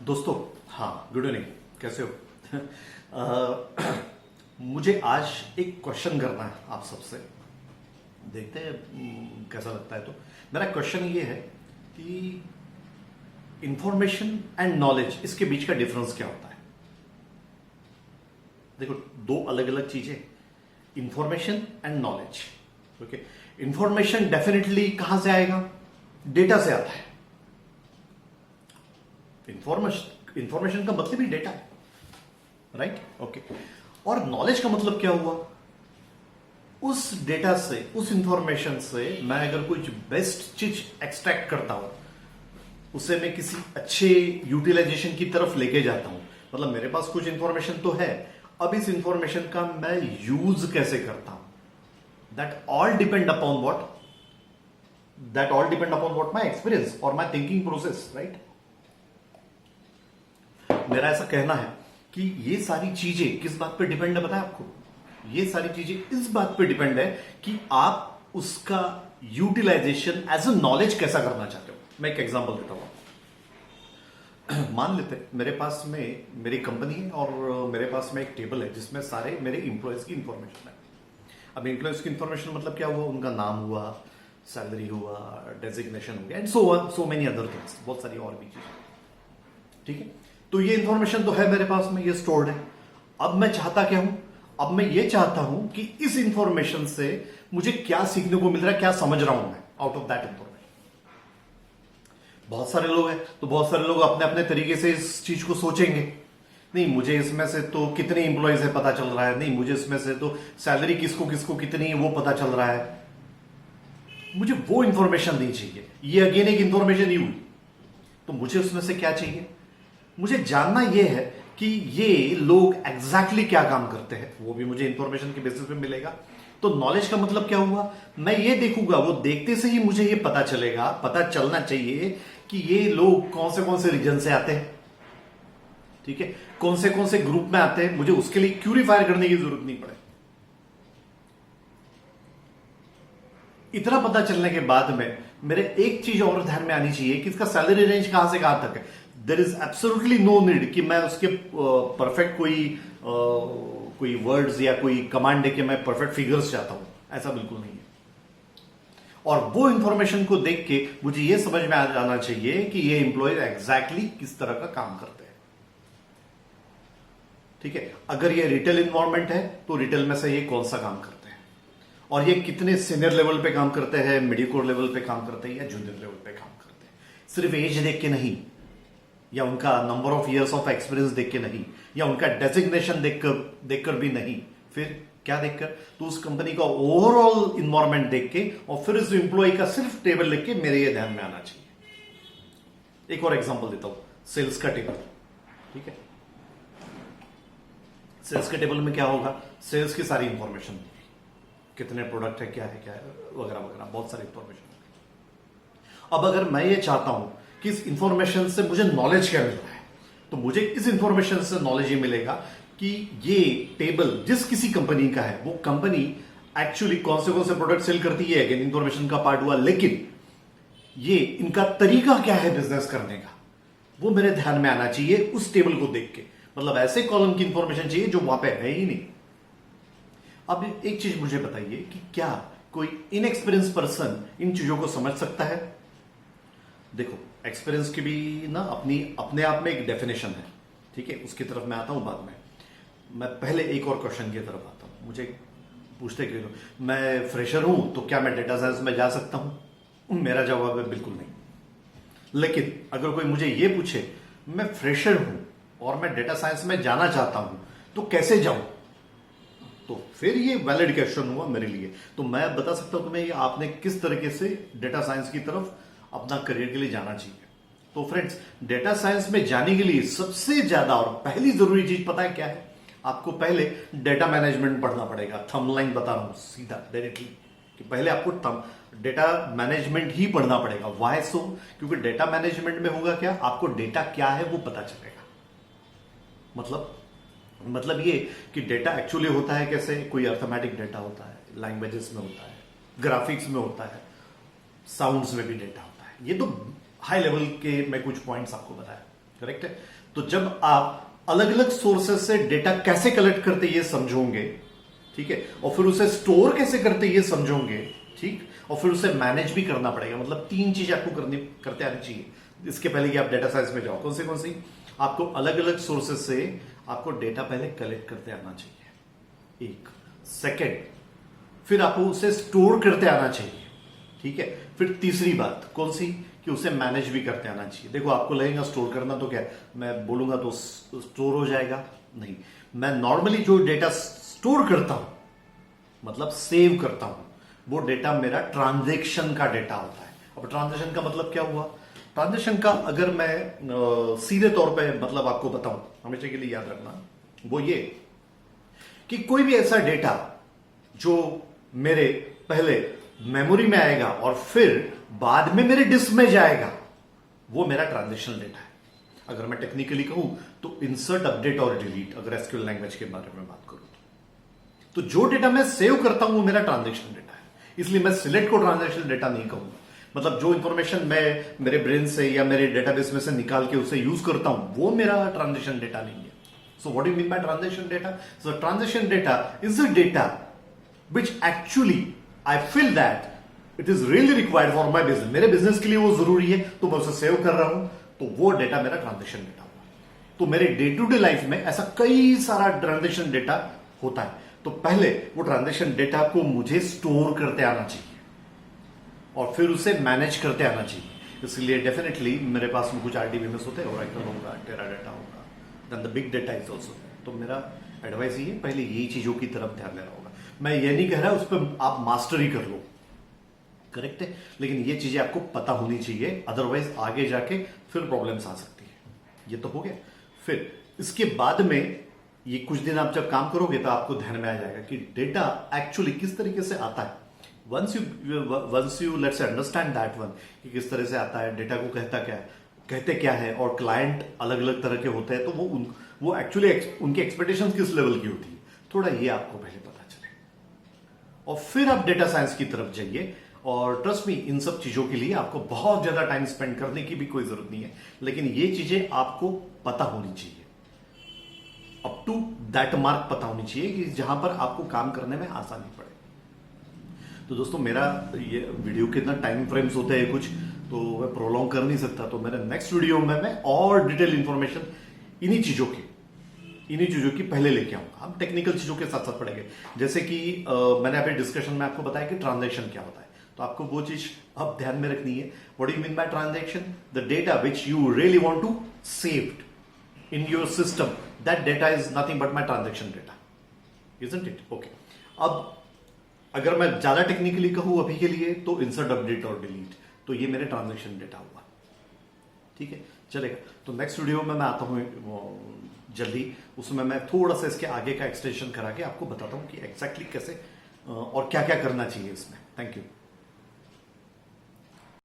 दोस्तों, हाँ, good evening. कैसे हो? मुझे आज एक क्वेश्चन करना है आप सबसे। देखते हैं कैसा लगता है। तो मेरा क्वेश्चन ये है कि इंफॉर्मेशन एंड नॉलेज, इसके बीच का डिफरेंस क्या होता है? देखो, दो अलग अलग चीजें, information and knowledge. Okay, information definitely कहां से आएगा? डेटा से आता है। इंफॉर्मेशन का मतलब ही डेटा है, राइट? ओके। और नॉलेज का मतलब क्या हुआ? उस डेटा से, उस इंफॉर्मेशन से मैं अगर कुछ बेस्ट चीज एक्सट्रैक्ट करता हूं, उसे मैं किसी अच्छे यूटिलाइजेशन की तरफ लेके जाता हूं। मतलब मेरे पास कुछ इंफॉर्मेशन तो है, अब इस इंफॉर्मेशन का मैं यूज कैसे करता हूं, that all depend upon what my experience और माई थिंकिंग प्रोसेस, राइट? मेरा ऐसा कहना है कि ये सारी चीजें किस बात पे डिपेंड है पता है आपको? ये सारी चीजें इस बात पे डिपेंड है कि आप उसका यूटिलाइजेशन एज अ नॉलेज कैसा करना चाहते हो। मैं एक एग्जांपल देता हूं। मान लेते हैं मेरे पास में मेरी कंपनी है और मेरे पास में एक टेबल है जिसमें सारे मेरे इंप्लॉयज की इंफॉर्मेशन है। अब इंप्लॉयज की इंफॉर्मेशन मतलब क्या हुआ? उनका नाम हुआ, सैलरी हुआ, डेजिग्नेशन हो गया, and so many other things, बहुत सारी और भी चीजें। ठीक है, तो ये इंफॉर्मेशन तो है मेरे पास में, ये स्टोर्ड है। अब मैं चाहता क्या हूं? अब मैं ये चाहता हूं कि इस इंफॉर्मेशन से मुझे क्या सीखने को मिल रहा है, क्या समझ रहा हूं मैं आउट ऑफ दैट इंफॉर्मेशन। बहुत सारे लोग हैं, तो बहुत सारे लोग अपने अपने तरीके से इस चीज को सोचेंगे। नहीं, मुझे इसमें से तो कितने इंप्लॉयज है पता चल रहा है, नहीं मुझे इसमें से तो सैलरी किसको किसको कितनी है वो पता चल रहा है। मुझे वो इंफॉर्मेशन नहीं चाहिए। ये अगेन एक इंफॉर्मेशन ही हुई। तो मुझे उसमें से क्या चाहिए? मुझे जानना यह है कि ये लोग एग्जैक्टली क्या काम करते हैं, वो भी मुझे इंफॉर्मेशन के बेसिस पे मिलेगा। तो नॉलेज का मतलब क्या हुआ? मैं ये देखूंगा, वो देखते से ही मुझे ये पता चलेगा, पता चलना चाहिए कि ये लोग कौन से रीजन से आते हैं। ठीक है, कौन से ग्रुप में आते हैं, मुझे उसके लिए क्यूरीफायर करने की जरूरत नहीं पड़े। इतना पता चलने के बाद में मेरे एक चीज और ध्यान में आनी चाहिए कि इसका सैलरी रेंज कहां से कहां तक है। There is absolutely no need कि मैं उसके परफेक्ट कोई वर्ड्स या कोई कमांड देके मैं परफेक्ट फिगर्स चाहता हूं, ऐसा बिल्कुल नहीं है। और वो इंफॉर्मेशन को देख के मुझे ये समझ में आ जाना चाहिए कि ये एम्प्लॉय एग्जैक्टली किस तरह का काम करते हैं। ठीक है, अगर ये रिटेल इन्वायरमेंट है तो रिटेल में से ये कौन सा काम करते हैं, और ये कितने सीनियर लेवल पे काम करते हैं, मिडिकोर लेवल पे काम करते हैं या जूनियर लेवल पे काम करते हैं। सिर्फ एज देख के नहीं, या उनका number of years of experience देख के नहीं, या उनका डेजिग्नेशन देखकर भी नहीं। फिर क्या देखकर? तो उस कंपनी का ओवरऑल इन्वायरमेंट देख के, और फिर उस एम्प्लॉय का सिर्फ टेबल लिख के मेरे ये ध्यान में आना चाहिए। एक और एग्जांपल देता हूं, सेल्स का टेबल। ठीक है, सेल्स के टेबल में क्या होगा? सेल्स की सारी इंफॉर्मेशन, कितने प्रोडक्ट है, क्या है वगैरह वगैरह, बहुत सारी इंफॉर्मेशन। अब अगर मैं ये चाहता हूं कि इस इंफॉर्मेशन से मुझे नॉलेज क्या मिल रहा है, तो मुझे इस इंफॉर्मेशन से नॉलेज ये मिलेगा कि ये टेबल जिस किसी कंपनी का है, वो कंपनी एक्चुअली कौन से प्रोडक्ट सेल करती है, अगेन इंफॉर्मेशन का पार्ट हुआ, लेकिन ये इनका तरीका क्या है बिजनेस करने का, वो मेरे ध्यान में आना चाहिए उस टेबल को देख के। मतलब ऐसे कॉलम की इंफॉर्मेशन चाहिए जो वहां पे है ही नहीं। अब एक चीज मुझे बताइए कि क्या कोई इनएक्सपीरियंस पर्सन इन चीजों को समझ सकता है? देखो, एक्सपीरियंस की भी ना अपने आप में एक डेफिनेशन है। ठीक है, उसकी तरफ मैं आता हूं बाद में। मैं पहले एक और क्वेश्चन की तरफ आता हूं। मुझे पूछते कि मैं फ्रेशर हूं तो क्या मैं डेटा साइंस में जा सकता हूं? मेरा जवाब है बिल्कुल नहीं। लेकिन अगर कोई मुझे यह पूछे मैं फ्रेशर हूं और मैं डेटा साइंस में जाना चाहता हूं तो कैसे जाऊं, तो फिर ये वैलिड क्वेश्चन हुआ मेरे लिए। तो मैं बता सकता हूं तुम्हें आपने किस तरीके से डेटा साइंस की तरफ अपना करियर के लिए जाना चाहिए। तो फ्रेंड्स, डेटा साइंस में जाने के लिए सबसे ज्यादा और पहली जरूरी चीज पता है क्या है? आपको पहले डेटा मैनेजमेंट पढ़ना पड़ेगा। थंबलाइन बता रहा हूं सीधा डायरेक्टली कि पहले आपको डेटा मैनेजमेंट ही पढ़ना पड़ेगा। वाई सो? क्योंकि डेटा मैनेजमेंट में होगा क्या, आपको डेटा क्या है वो पता चलेगा। मतलब ये कि डेटा एक्चुअली होता है कैसे। कोई अर्थमेटिक डेटा होता है, लैंग्वेजेस में होता है, ग्राफिक्स में होता है, साउंड्स में भी डेटा होता है। ये तो हाई लेवल के मैं कुछ पॉइंट्स आपको बताया। करेक्ट है। तो जब आप अलग अलग सोर्सेस से डेटा कैसे कलेक्ट करते ये समझोगे, ठीक है, और फिर उसे स्टोर कैसे करते ये समझोगे, ठीक, और फिर उसे मैनेज भी करना पड़ेगा। मतलब 3 चीज आपको करते आनी चाहिए इसके पहले कि आप डेटा साइंस में जाओ। कौन सी? आपको अलग अलग सोर्सेस से आपको डेटा पहले कलेक्ट करते आना चाहिए, एक। सेकेंड, फिर आपको उसे स्टोर करते आना चाहिए, ठीक है। फिर तीसरी बात कौन सी, कि उसे मैनेज भी करते आना चाहिए। देखो आपको लगेगा स्टोर करना तो क्या, मैं बोलूंगा तो स्टोर हो जाएगा, नहीं। मैं नॉर्मली जो डेटा स्टोर करता हूं, मतलब सेव करता हूं, वो डेटा मेरा ट्रांजैक्शन का डेटा होता है। अब ट्रांजैक्शन का मतलब क्या हुआ? ट्रांजैक्शन का अगर मैं सीधे तौर पे मतलब आपको बताऊं, हमेशा के लिए याद रखना, वो ये कि कोई भी ऐसा डेटा जो मेरे पहले मेमोरी में आएगा और फिर बाद में मेरे डिस्क में जाएगा, वो मेरा ट्रांजैक्शनल डेटा है। अगर मैं टेक्निकली कहूं तो इंसर्ट, अपडेट और डिलीट, अगर एसक्यूएल लैंग्वेज के बारे में बात करूं तो जो डेटा मैं सेव करता हूं वो मेरा ट्रांजैक्शनल डेटा है। इसलिए मैं सिलेक्ट को ट्रांजैक्शनल डेटा नहीं कहूंगा। मतलब जो इंफॉर्मेशन मैं मेरे ब्रेन से या मेरे डेटाबेस में से निकाल के उसे यूज करता हूं वो मेरा ट्रांजैक्शन डेटा नहीं है। So what do you mean by transaction data? So transaction data is a data which actually I feel that it is really required for my business. मेरे बिजनेस के लिए वो जरूरी है तो मैं उसे सेव कर रहा हूं, तो वो डेटा मेरा ट्रांजैक्शन डेटा हुआ। तो मेरे डे टू डे लाइफ में ऐसा कई सारा ट्रांजैक्शन डेटा होता है। तो पहले वो ट्रांजैक्शन डेटा को मुझे स्टोर करते आना चाहिए और फिर उसे मैनेज करते आना चाहिए। इसलिए डेफिनेटली मेरे पास में कुछ आरडीबीएमएस होते हैं, ओरेकल होगा, टेराडाटा होगा, then the big data is also. तो मेरा एडवाइस ये है, पहले यही चीजों की तरफ ध्यान देना होगा। मैं ये नहीं कह रहा उस पर आप मास्टरी कर लो, करेक्ट है, लेकिन ये चीजें आपको पता होनी चाहिए, अदरवाइज आगे जाके फिर प्रॉब्लम्स आ सकती है। ये तो हो गया। फिर इसके बाद में ये कुछ दिन आप जब काम करोगे तो आपको ध्यान में आ जाएगा कि डेटा एक्चुअली किस तरीके से आता है। Once you let's understand that one, कि किस तरह से आता है, डेटा को कहते क्या है, और क्लाइंट अलग अलग तरह के होते हैं, तो वो एक्चुअली उनकी एक्सपेक्टेशंस किस लेवल की होती है, थोड़ा ये आपको पहले पता चले, और फिर आप डेटा साइंस की तरफ जाइए। और ट्रस्ट मी, इन सब चीजों के लिए आपको बहुत ज्यादा टाइम स्पेंड करने की भी कोई जरूरत नहीं है, लेकिन ये चीजें आपको पता होनी चाहिए, अप टू दैट मार्क पता होनी चाहिए कि जहां पर आपको काम करने में आसानी पड़े। तो दोस्तों, मेरा ये वीडियो के इतना टाइम फ्रेम्स होते हैं कुछ, तो मैं प्रोलॉन्ग कर नहीं सकता। तो मेरे नेक्स्ट वीडियो में मैं और डिटेल इंफॉर्मेशन इन्हीं चीजों की पहले लेके आऊंगा। हम टेक्निकल चीजों के साथ साथ पढ़ेंगे, जैसे कि मैंने अभी डिस्कशन में आपको बताया कि ट्रांजैक्शन क्या होता है, तो आपको वो चीज अब ध्यान में रखनी है। What do you mean by transaction? The data which you really want to save in your system, that data is nothing but my transaction data, isn't it? Okay. अब अगर मैं ज्यादा टेक्निकली कहूं अभी के लिए, तो इंसर्ट, अपडेट और डिलीट, तो ये मेरे ट्रांजैक्शन डेटा हुआ। ठीक है, चलेगा। तो नेक्स्ट वीडियो में मैं आता हूं जल्दी, उसमें मैं थोड़ा सा इसके आगे का एक्सटेंशन करा के आपको बताता हूं कि एग्जैक्टली कैसे और क्या क्या करना चाहिए इसमें। Thank you.